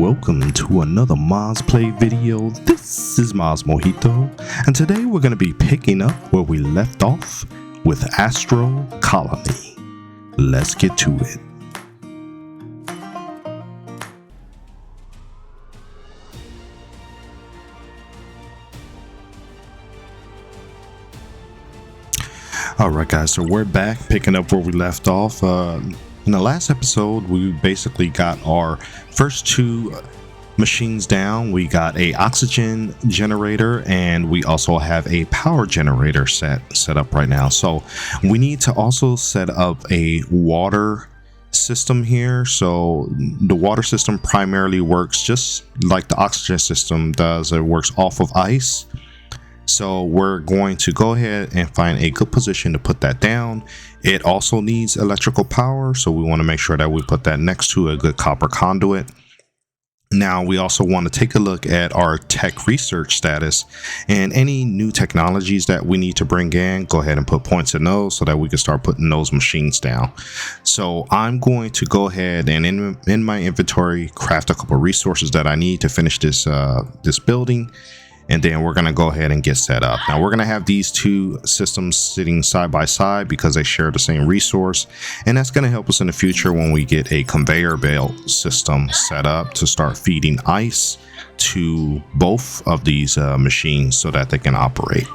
welcome to another Maz Play video. This is MazMojito, and today we're going to be picking up where we left off with Astro Colony. Let's get to it. Alright guys, so we're back picking up where we left off. In the last episode, we basically got our first two machines down. We got a oxygen generator and we also have a power generator set up right now. So we need to also set up a water system here. So the water system primarily works just like the oxygen system does. It works off of ice. So we're going to go ahead and find a good position to put that down. It also needs electrical power, so we want to make sure that we put that next to a good copper conduit. Now we also want to take a look at our tech research status and any new technologies that we need to bring in. Go ahead and put points in those so that we can start putting those machines down. So I'm going to go ahead and in my inventory craft a couple of resources that I need to finish this building. And then we're going to go ahead and get set up. Now we're going to have these two systems sitting side by side because they share the same resource. And that's going to help us in the future when we get a conveyor belt system set up to start feeding ice to both of these machines so that they can operate.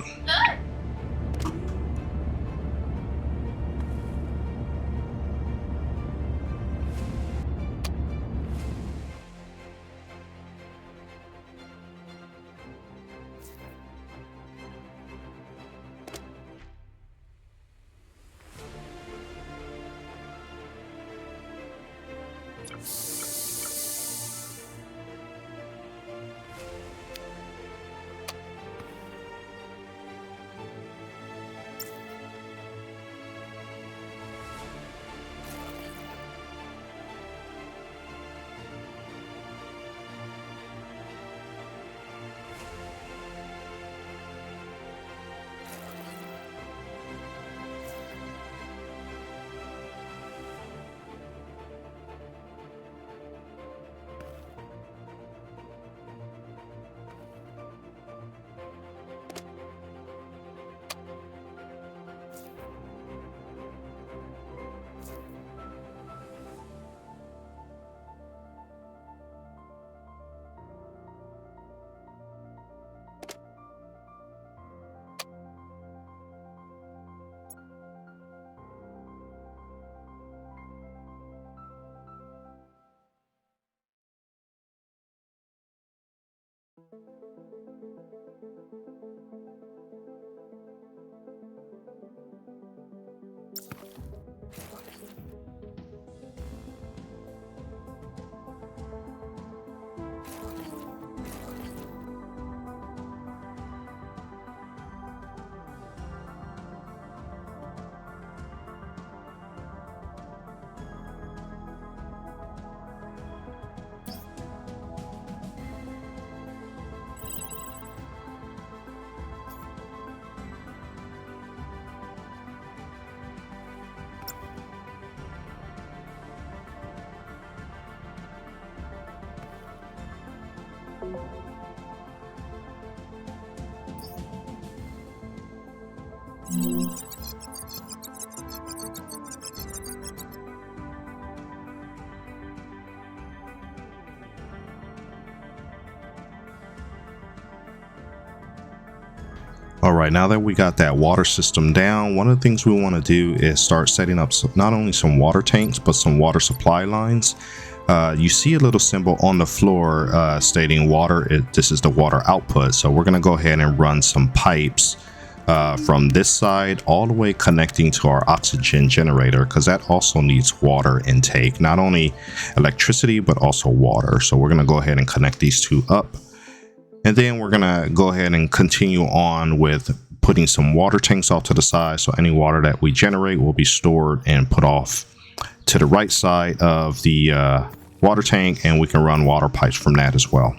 All right, now that we got that water system down, one of the things we want to do is start setting up not only some water tanks, but some water supply lines. You see a little symbol on the floor stating water. This is the water output. So we're going to go ahead and run some pipes from this side all the way connecting to our oxygen generator, because that also needs water intake, not only electricity, but also water. So we're going to go ahead and connect these two up. And then we're going to go ahead and continue on with putting some water tanks off to the side. So any water that we generate will be stored and put off to the right side of the water tank, and we can run water pipes from that as well.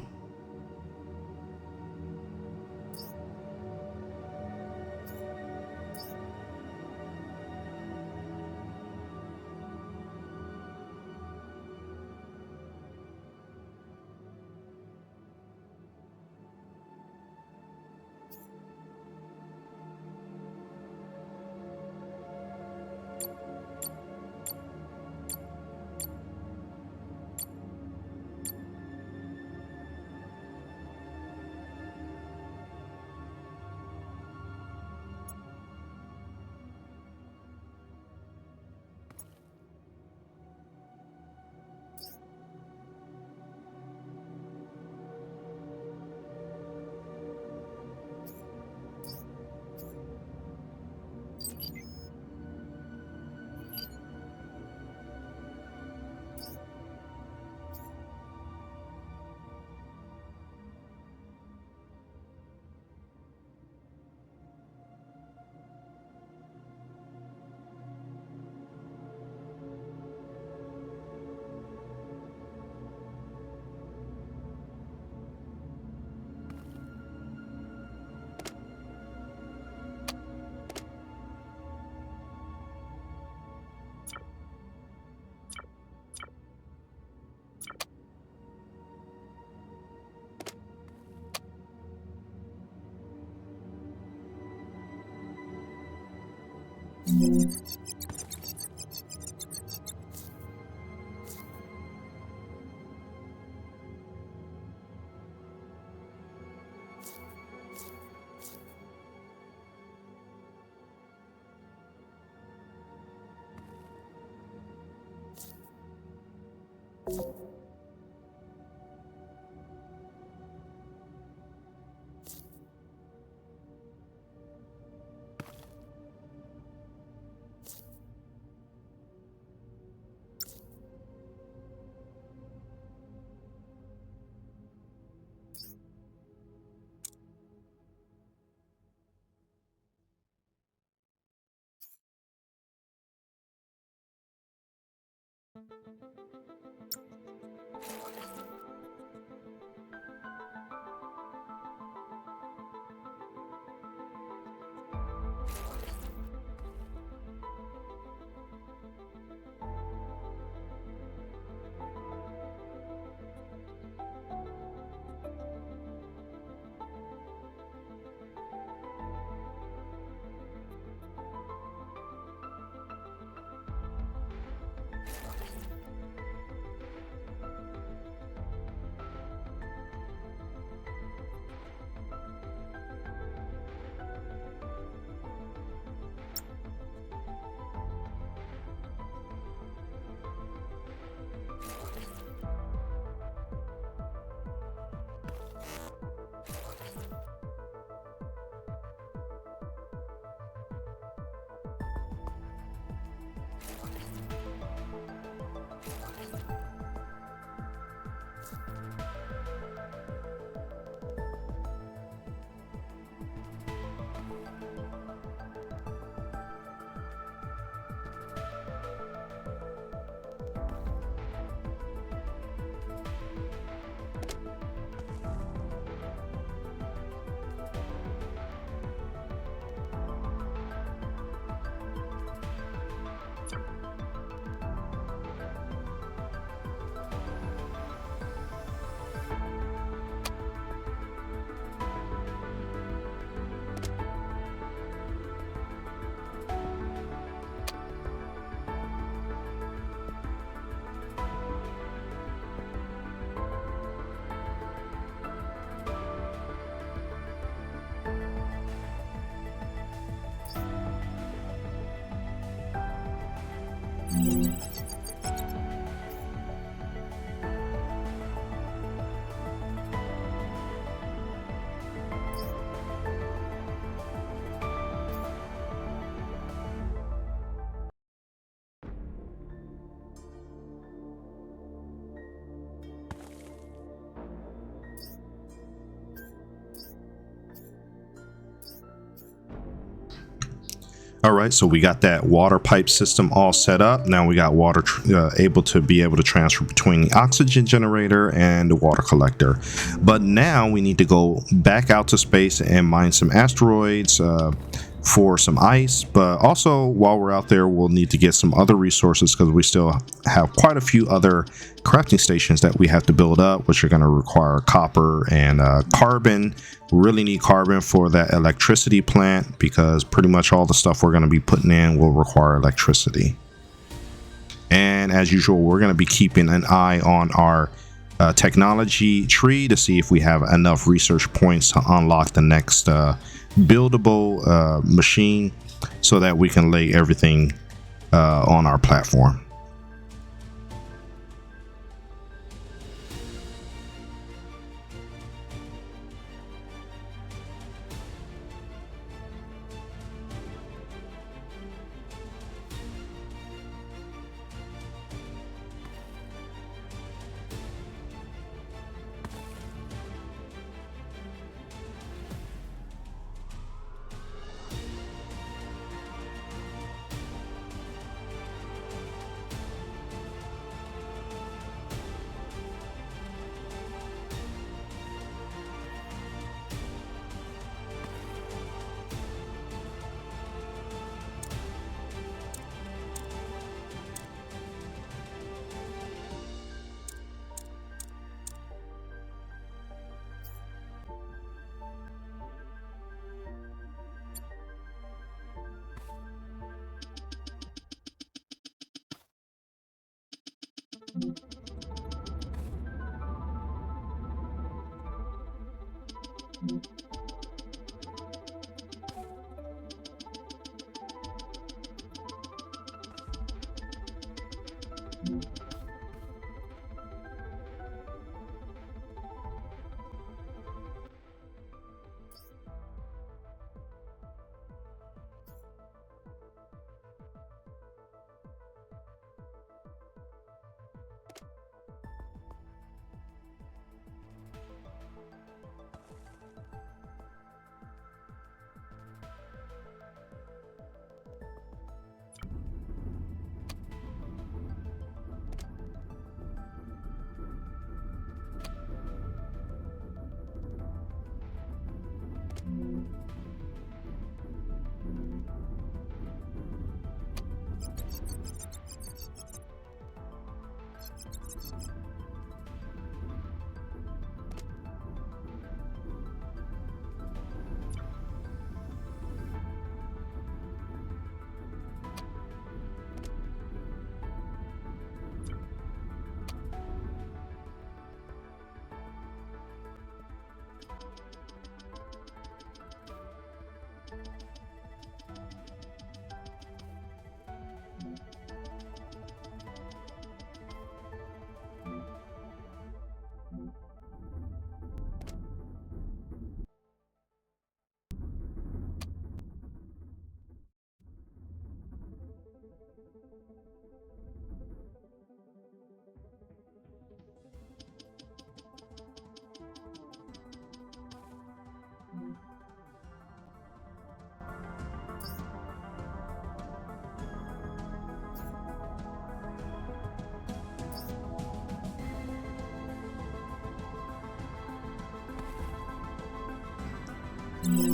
All right, so we got that water pipe system all set up. Now we got water able to transfer between the oxygen generator and the water collector. But now we need to go back out to space and mine some asteroids for some ice. But also while we're out there, we'll need to get some other resources because we still have quite a few other crafting stations that we have to build up, which are going to require copper and carbon. We really need carbon for that electricity plant because pretty much all the stuff we're going to be putting in will require electricity. And as usual, we're going to be keeping an eye on our technology tree to see if we have enough research points to unlock the next buildable machine so that we can lay everything on our platform.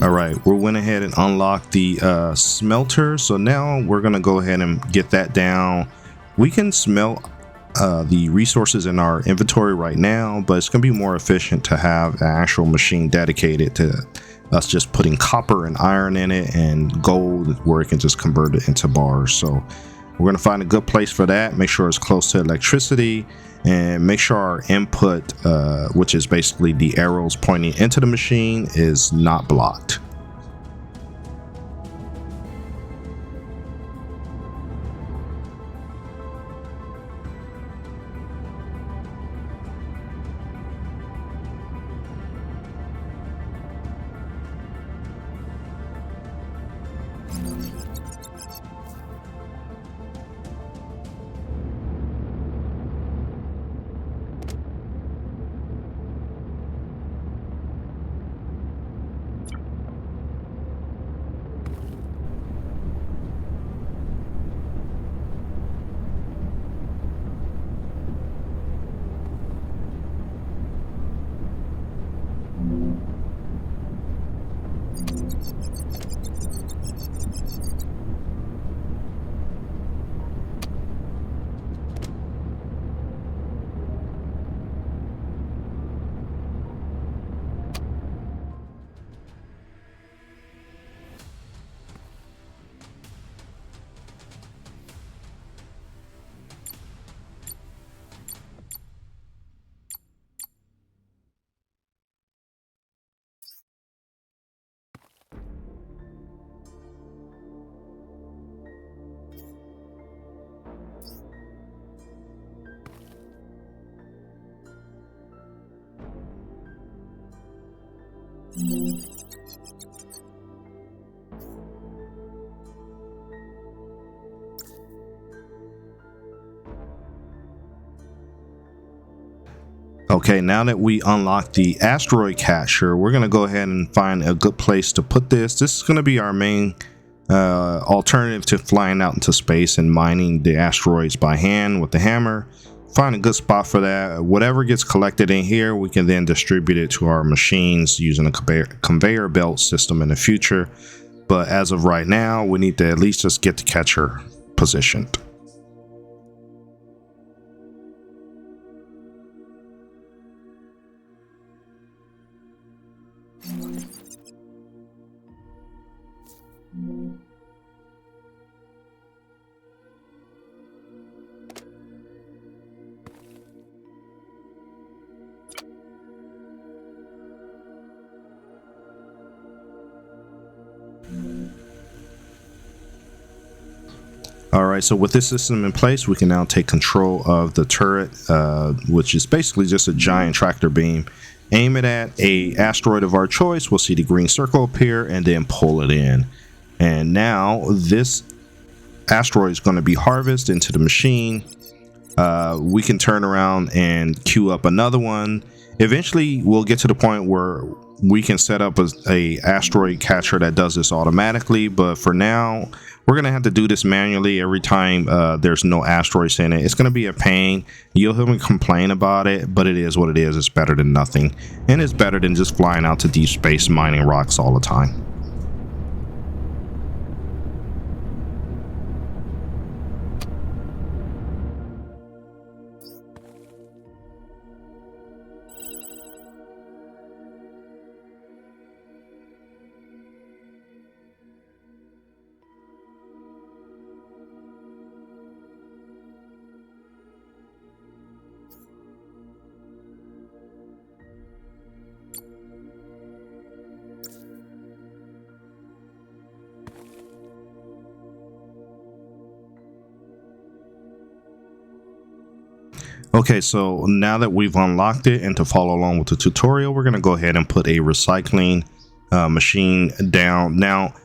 All right, we went ahead and unlocked the smelter, so now we're gonna go ahead and get that down. We can smelt the resources in our inventory right now, but it's gonna be more efficient to have an actual machine dedicated to us just putting copper and iron in it and gold, where it can just convert it into bars. So we're gonna find a good place for that. Make sure it's close to electricity, and make sure our input, which is basically the arrows pointing into the machine, is not blocked. Okay, now that we unlock the asteroid catcher, we're going to go ahead and find a good place to put this. This is going to be our main alternative to flying out into space and mining the asteroids by hand with the hammer. Find a good spot for that. Whatever gets collected in here, we can then distribute it to our machines using a conveyor belt system in the future. But as of right now, we need to at least just get the catcher positioned. All right, so with this system in place, we can now take control of the turret, which is basically just a giant tractor beam. Aim it at a asteroid of our choice. We'll see the green circle appear and then pull it in. And now this asteroid is going to be harvested into the machine. We can turn around and queue up another one. Eventually, we'll get to the point where we can set up a asteroid catcher that does this automatically. But for now, we're going to have to do this manually every time there's no asteroids in it. It's going to be a pain. You'll hear me complain about it, but it is what it is. It's better than nothing. And it's better than just flying out to deep space mining rocks all the time. Okay, so now that we've unlocked it, and to follow along with the tutorial, we're going to go ahead and put a recycling machine down. Now,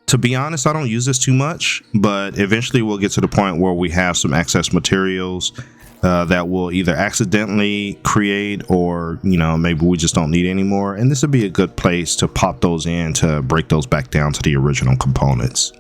to be honest, I don't use this too much, but eventually we'll get to the point where we have some excess materials that will either accidentally create, or maybe we just don't need anymore, and this would be a good place to pop those in to break those back down to the original components.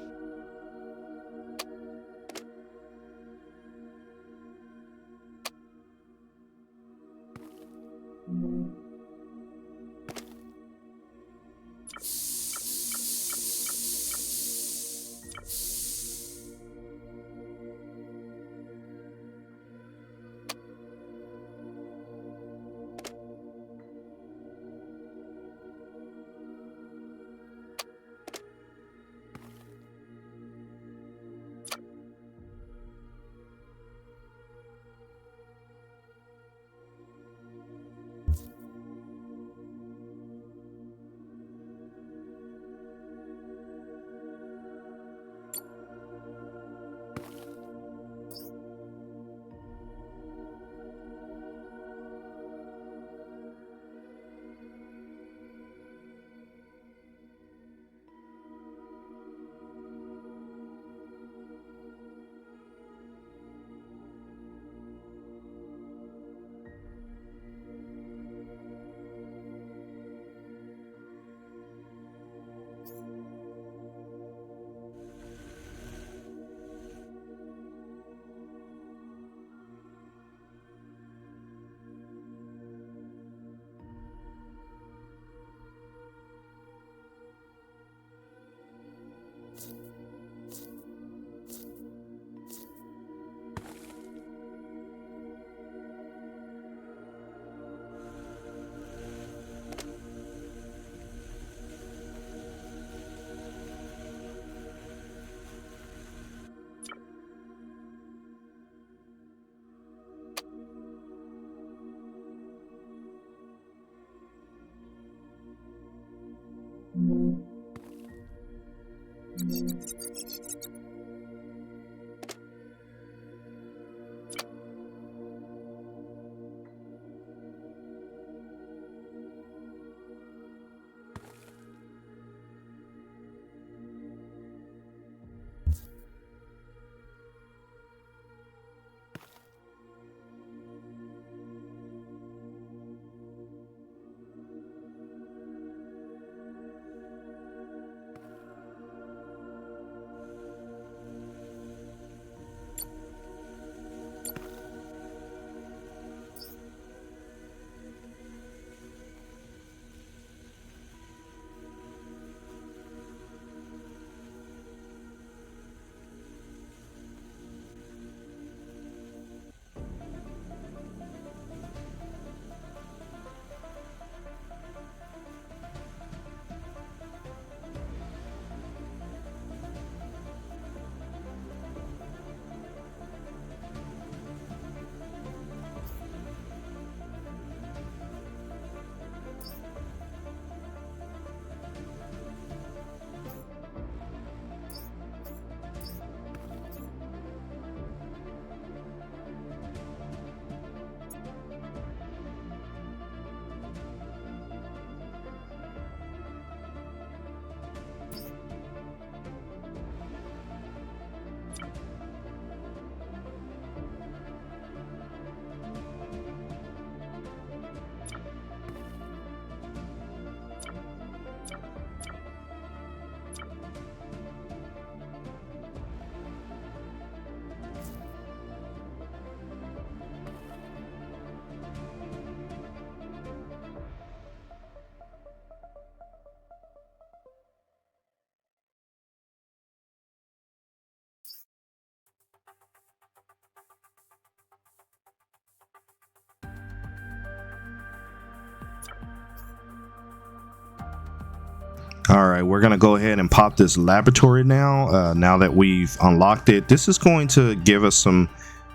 All right, we're gonna go ahead and pop this laboratory now. Now that we've unlocked it, this is going to give us some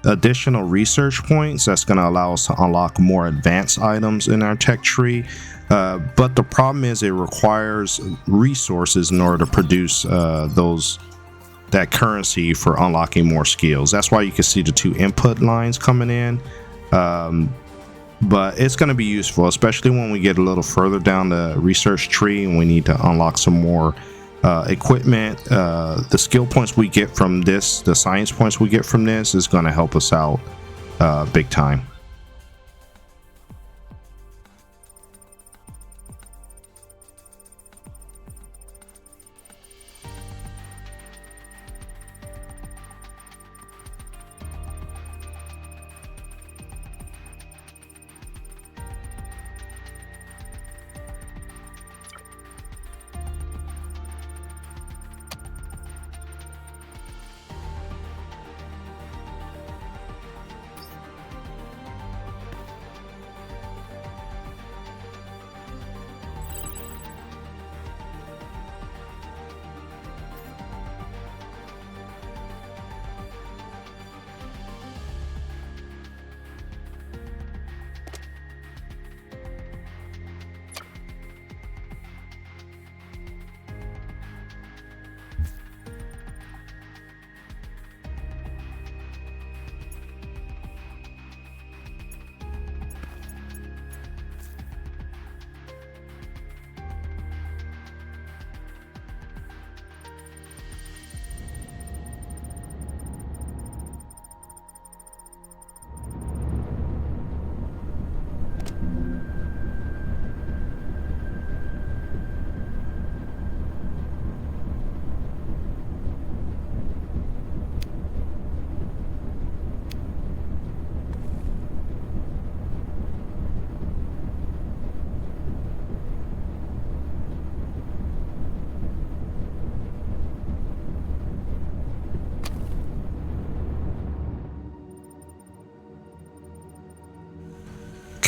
additional research points. That's going to allow us to unlock more advanced items in our tech tree. But the problem is it requires resources in order to produce that currency for unlocking more skills. That's why you can see the two input lines coming in. But it's going to be useful, especially when we get a little further down the research tree and we need to unlock some more equipment. The skill points we get from this, the science points we get from this, is going to help us out big time.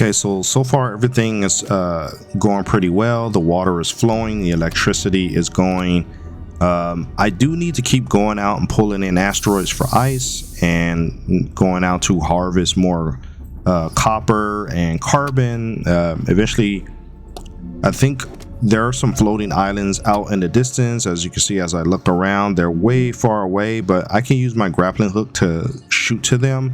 Okay, so far everything is going pretty well. The water is flowing, the electricity is going. I do need to keep going out and pulling in asteroids for ice and going out to harvest more copper and carbon. Eventually, I think there are some floating islands out in the distance. As you can see, as I look around, they're way far away, but I can use my grappling hook to shoot to them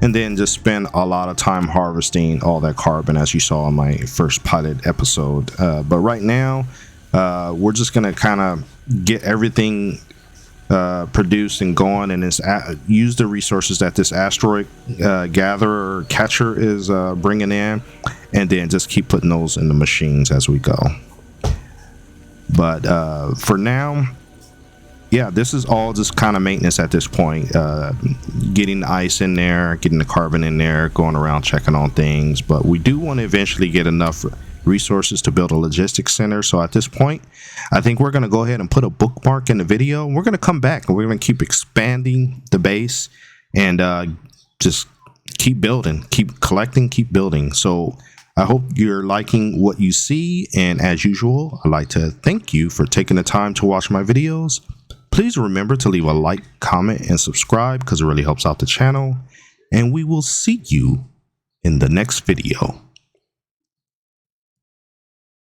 and then just spend a lot of time harvesting all that carbon, as you saw in my first pilot episode. But right now, we're just gonna kind of get everything produced and going, and use the resources that this asteroid gatherer catcher is bringing in, and then just keep putting those in the machines as we go. But for now, yeah, this is all just kind of maintenance at this point. Getting the ice in there, getting the carbon in there, going around checking on things. But we do want to eventually get enough resources to build a logistics center. So at this point, I think we're going to go ahead and put a bookmark in the video. We're going to come back and we're going to keep expanding the base and just keep building, keep collecting, keep building. So I hope you're liking what you see. And as usual, I'd like to thank you for taking the time to watch my videos. Please remember to leave a like, comment, and subscribe because it really helps out the channel. And we will see you in the next video.